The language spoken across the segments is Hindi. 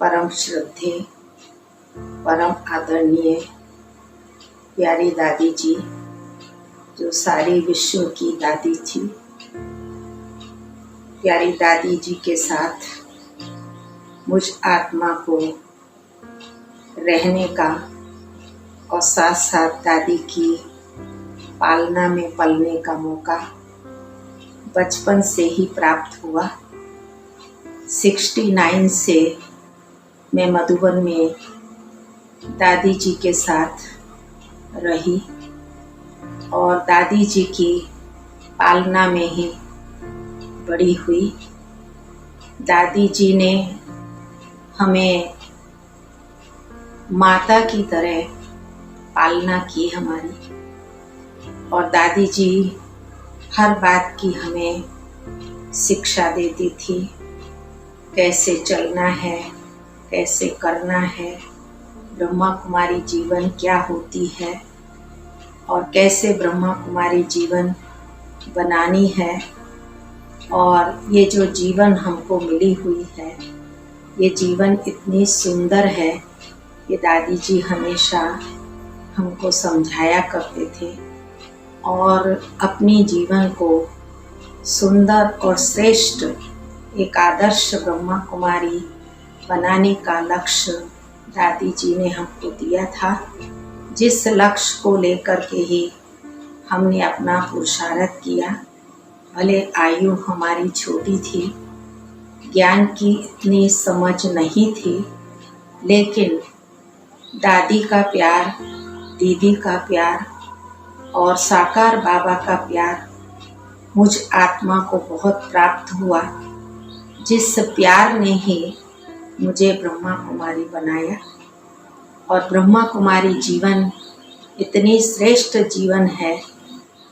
परम श्रद्धे परम आदरणीय प्यारी दादी जी, जो सारे विश्व की दादी थी, प्यारी दादी जी के साथ मुझ आत्मा को रहने का और साथ साथ दादी की पालना में पलने का मौका बचपन से ही प्राप्त हुआ। 69 से मैं मधुबन में दादी जी के साथ रही और दादी जी की पालना में ही बड़ी हुई। दादी जी ने हमें माता की तरह पालना की हमारी, और दादी जी हर बात की हमें शिक्षा देती थी, कैसे चलना है, कैसे करना है, ब्रह्मा कुमारी जीवन क्या होती है और कैसे ब्रह्मा कुमारी जीवन बनानी है। और ये जो जीवन हमको मिली हुई है, ये जीवन इतनी सुंदर है, ये दादी जी हमेशा हमको समझाया करते थे और अपनी जीवन को सुंदर और श्रेष्ठ एक आदर्श ब्रह्मा कुमारी बनाने का लक्ष्य दादी जी ने हमको दिया था, जिस लक्ष्य को लेकर के ही हमने अपना पुरुषार्थ किया। भले आयु हमारी छोटी थी, ज्ञान की इतनी समझ नहीं थी, लेकिन दादी का प्यार, दीदी का प्यार और साकार बाबा का प्यार मुझ आत्मा को बहुत प्राप्त हुआ, जिस प्यार ने ही मुझे ब्रह्मा कुमारी बनाया। और ब्रह्मा कुमारी जीवन इतनी श्रेष्ठ जीवन है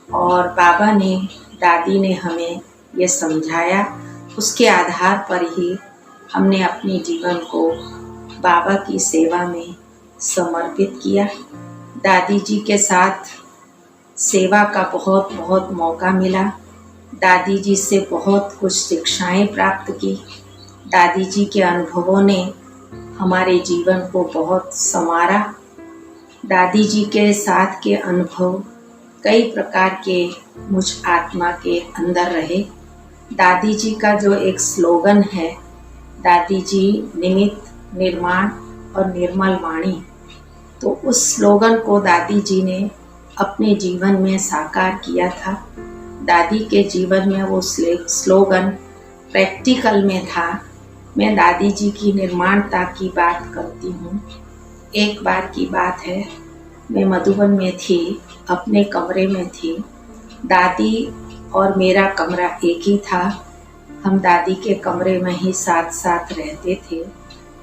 और बाबा ने, दादी ने हमें ये समझाया, उसके आधार पर ही हमने अपने जीवन को बाबा की सेवा में समर्पित किया। दादी जी के साथ सेवा का बहुत बहुत मौका मिला। दादी जी से बहुत कुछ शिक्षाएं प्राप्त की। दादी जी के अनुभवों ने हमारे जीवन को बहुत संवारा। दादी जी के साथ के अनुभव कई प्रकार के मुझ आत्मा के अंदर रहे। दादी जी का जो एक स्लोगन है, दादी जी निमित्त, निर्माण और निर्मल वाणी, तो उस स्लोगन को दादी जी ने अपने जीवन में साकार किया था। दादी के जीवन में वो स्लोगन प्रैक्टिकल में था। मैं दादी जी की निर्माणता की बात करती हूँ। एक बार की बात है, मैं मधुबन में थी, अपने कमरे में थी। दादी और मेरा कमरा एक ही था। हम दादी के कमरे में ही साथ साथ रहते थे।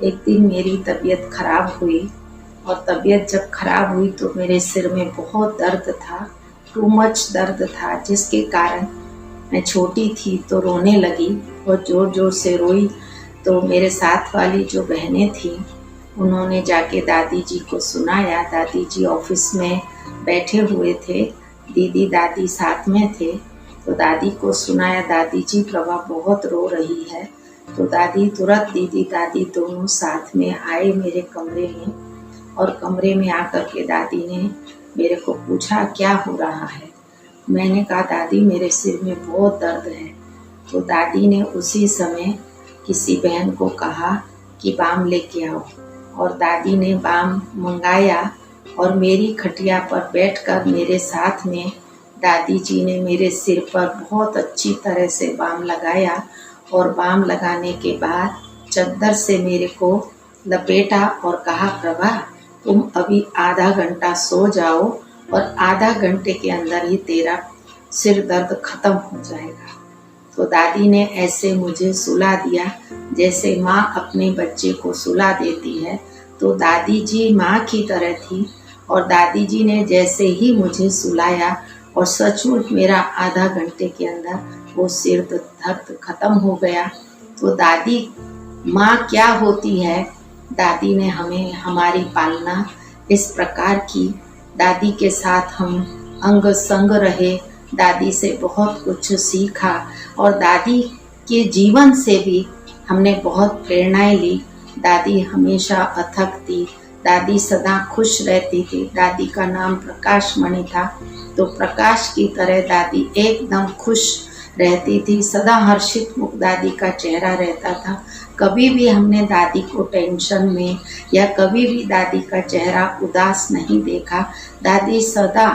एक दिन मेरी तबीयत खराब हुई और तबीयत जब खराब हुई तो मेरे सिर में बहुत दर्द था, टू मच दर्द था, जिसके कारण मैं छोटी थी तो रोने लगी और ज़ोर ज़ोर से रोई। तो मेरे साथ वाली जो बहनें थीं, उन्होंने जाके दादी जी को सुनाया। दादी जी ऑफिस में बैठे हुए थे, दीदी दादी साथ में थे, तो दादी को सुनाया, दादी जी प्रभा बहुत रो रही है। तो दादी तुरंत, दीदी दादी दोनों साथ में आए मेरे कमरे में, और कमरे में आकर के दादी ने मेरे को पूछा क्या हो रहा है। मैंने कहा दादी मेरे सिर में बहुत दर्द है। तो दादी ने उसी समय किसी बहन को कहा कि बाम लेके आओ, और दादी ने बाम मंगाया और मेरी खटिया पर बैठकर मेरे साथ में दादी जी ने मेरे सिर पर बहुत अच्छी तरह से बाम लगाया। और बाम लगाने के बाद चद्दर से मेरे को लपेटा और कहा, प्रभा तुम अभी आधा घंटा सो जाओ और आधा घंटे के अंदर ही तेरा सिर दर्द खत्म हो जाएगा। तो दादी ने ऐसे मुझे सुला दिया जैसे माँ अपने बच्चे को सुला देती है। तो दादी जी माँ की तरह थी, और दादी जी ने जैसे ही मुझे सुलाया और सचमुच मेरा आधा घंटे के अंदर वो सिर दर्द खत्म हो गया। तो दादी माँ क्या होती है, दादी ने हमें हमारी पालना इस प्रकार की। दादी के साथ हम अंग संग रहे, दादी से बहुत कुछ सीखा और दादी के जीवन से भी हमने बहुत प्रेरणाएं ली। दादी हमेशा अथक थी। दादी सदा खुश रहती थी। दादी का नाम प्रकाश मणि था। तो प्रकाश की तरह दादी एकदम खुश रहती थी। सदा हर्षित मुख दादी का चेहरा रहता था। कभी भी हमने दादी को टेंशन में या कभी भी दादी का चेहरा उदास नहीं देखा। दादी सदा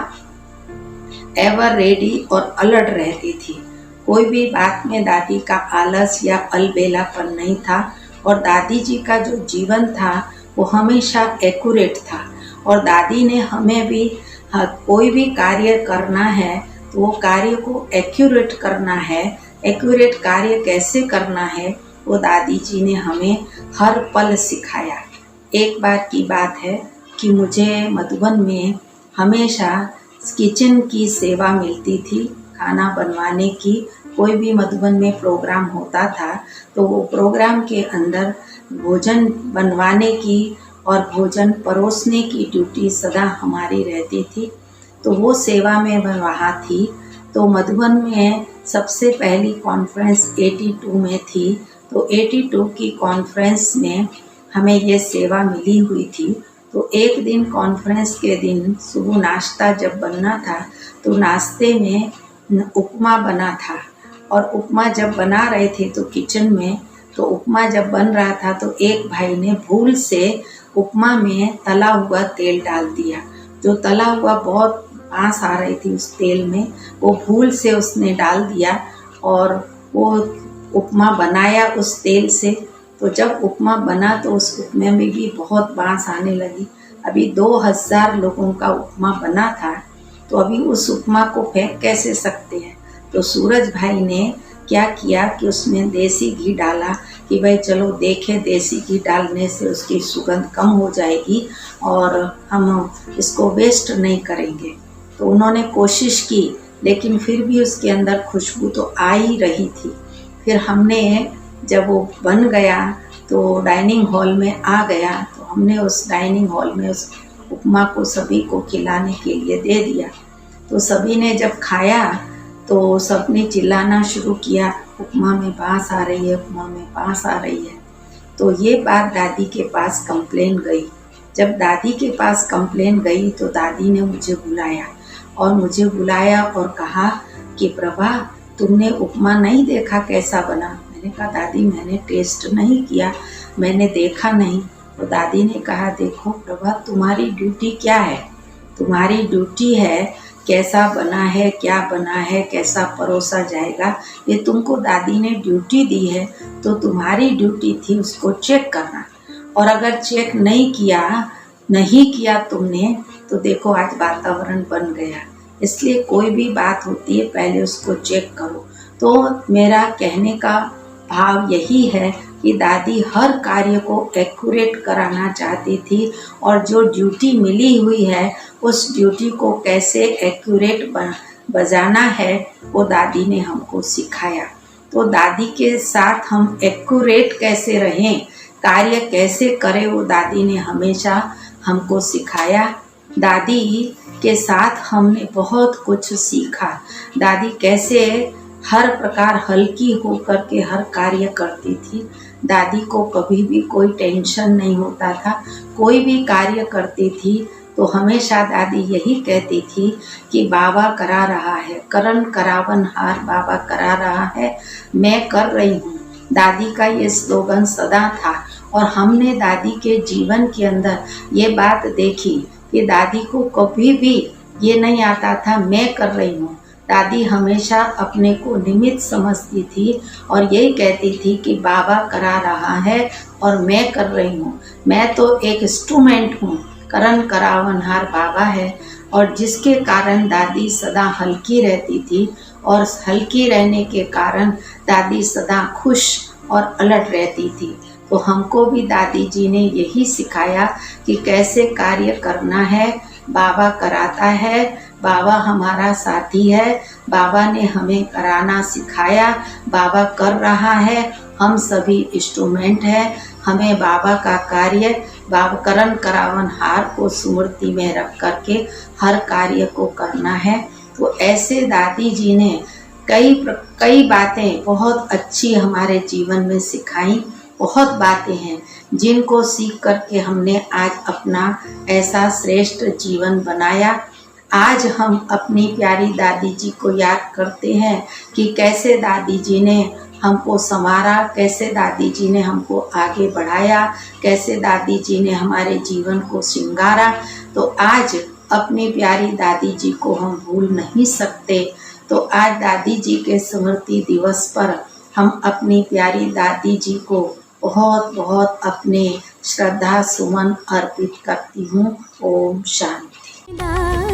एवर रेडी और अलर्ट रहती थी। कोई भी बात में दादी का आलस या अलबेलापन नहीं था। और दादी जी का जो जीवन था वो हमेशा एक्यूरेट था। और दादी ने हमें भी कोई भी कार्य करना है तो वो कार्य को एक्यूरेट करना है। एक्यूरेट कार्य कैसे करना है वो दादी जी ने हमें हर पल सिखाया। एक बार की बात है कि मुझे मधुबन में हमेशा किचन की सेवा मिलती थी, खाना बनवाने की। कोई भी मधुबन में प्रोग्राम होता था तो वो प्रोग्राम के अंदर भोजन बनवाने की और भोजन परोसने की ड्यूटी सदा हमारी रहती थी। तो वो सेवा में मैं वहाँ थी। तो मधुबन में सबसे पहली कॉन्फ्रेंस 82 में थी। तो 82 की कॉन्फ्रेंस में हमें ये सेवा मिली हुई थी। तो एक दिन कॉन्फ्रेंस के दिन सुबह नाश्ता जब बनना था तो नाश्ते में उपमा बना था। और उपमा जब बना रहे थे तो किचन में तो उपमा जब बन रहा था तो एक भाई ने भूल से उपमा में तला हुआ तेल डाल दिया। जो तला हुआ बहुत बांस आ रही थी उस तेल में, वो भूल से उसने डाल दिया और वो उपमा बनाया उस तेल से। तो जब उपमा बना तो उस उपमे में भी बहुत बांस आने लगी। अभी 2000 लोगों का उपमा बना था तो अभी उस उपमा को फेंक कैसे सकते हैं। तो सूरज भाई ने क्या किया कि उसमें देसी घी डाला कि भाई चलो देखें देसी घी डालने से उसकी सुगंध कम हो जाएगी और हम इसको वेस्ट नहीं करेंगे। तो उन्होंने कोशिश की लेकिन फिर भी उसके अंदर खुशबू तो आ ही रही थी। फिर हमने जब वो बन गया तो डाइनिंग हॉल में आ गया तो हमने उस डाइनिंग हॉल में उस उपमा को सभी को खिलाने के लिए दे दिया। तो सभी ने जब खाया तो सबने चिल्लाना शुरू किया, उपमा में बांस आ रही है, उपमा में बांस आ रही है। तो ये बात दादी के पास कंप्लेन गई। जब दादी के पास कंप्लेन गई तो दादी ने मुझे बुलाया और कहा कि प्रभा तुमने उपमा नहीं देखा कैसा बना। मैंने कहा दादी मैंने टेस्ट नहीं किया, मैंने देखा नहीं। तो दादी ने कहा देखो प्रभा तुम्हारी ड्यूटी क्या है, तुम्हारी ड्यूटी है कैसा बना है, क्या बना है, कैसा परोसा जाएगा, ये तुमको दादी ने ड्यूटी दी है। तो तुम्हारी ड्यूटी थी उसको चेक करना। और अगर चेक नहीं किया तुमने तो देखो आज वातावरण बन गया। इसलिए कोई भी बात होती है पहले उसको चेक करो। तो मेरा कहने का भाव यही है कि दादी हर कार्य को एक्यूरेट कराना चाहती थी और जो ड्यूटी मिली हुई है उस ड्यूटी को कैसे एक्यूरेट बजाना है वो दादी ने हमको सिखाया। तो दादी के साथ हम एक्यूरेट कैसे रहें, कार्य कैसे करें, वो दादी ने हमेशा हमको सिखाया। दादी के साथ हमने बहुत कुछ सीखा। दादी कैसे हर प्रकार हल्की होकर के हर कार्य करती थी। दादी को कभी भी कोई टेंशन नहीं होता था। कोई भी कार्य करती थी तो हमेशा दादी यही कहती थी कि बाबा करा रहा है, करन करावन हार बाबा करा रहा है, मैं कर रही हूँ। दादी का ये स्लोगन सदा था। और हमने दादी के जीवन के अंदर ये बात देखी कि दादी को कभी भी ये नहीं आता था मैं कर रही हूँ। दादी हमेशा अपने को निमित्त समझती थी और यही कहती थी कि बाबा करा रहा है और मैं कर रही हूँ, मैं तो एक इंस्ट्रूमेंट हूँ, करन करावनहार बाबा है। और जिसके कारण दादी सदा हल्की रहती थी और हल्की रहने के कारण दादी सदा खुश और अलर्ट रहती थी। तो हमको भी दादी जी ने यही सिखाया कि कैसे कार्य करना है। बाबा कराता है, बाबा हमारा साथी है, बाबा ने हमें कराना सिखाया, बाबा कर रहा है, हम सभी इंस्ट्रूमेंट हैं। हमें बाबा का कार्य बाबा करन करावन हार को स्मृति में रख करके हर कार्य को करना है। तो ऐसे दादी जी ने कई बातें बहुत अच्छी हमारे जीवन में सिखाई। बहुत बातें हैं जिनको सीख करके हमने आज अपना ऐसा श्रेष्ठ जीवन बनाया। आज हम अपनी प्यारी दादी जी को याद करते हैं कि कैसे दादी जी ने हमको संवारा, कैसे दादी जी ने हमको आगे बढ़ाया, कैसे दादी जी ने हमारे जीवन को श्रृंगारा। तो आज अपनी प्यारी दादी जी को हम भूल नहीं सकते। तो आज दादी जी के स्मृति दिवस पर हम अपनी प्यारी दादी जी को बहुत बहुत अपने श्रद्धा सुमन अर्पित करती हूँ। ओम शांति।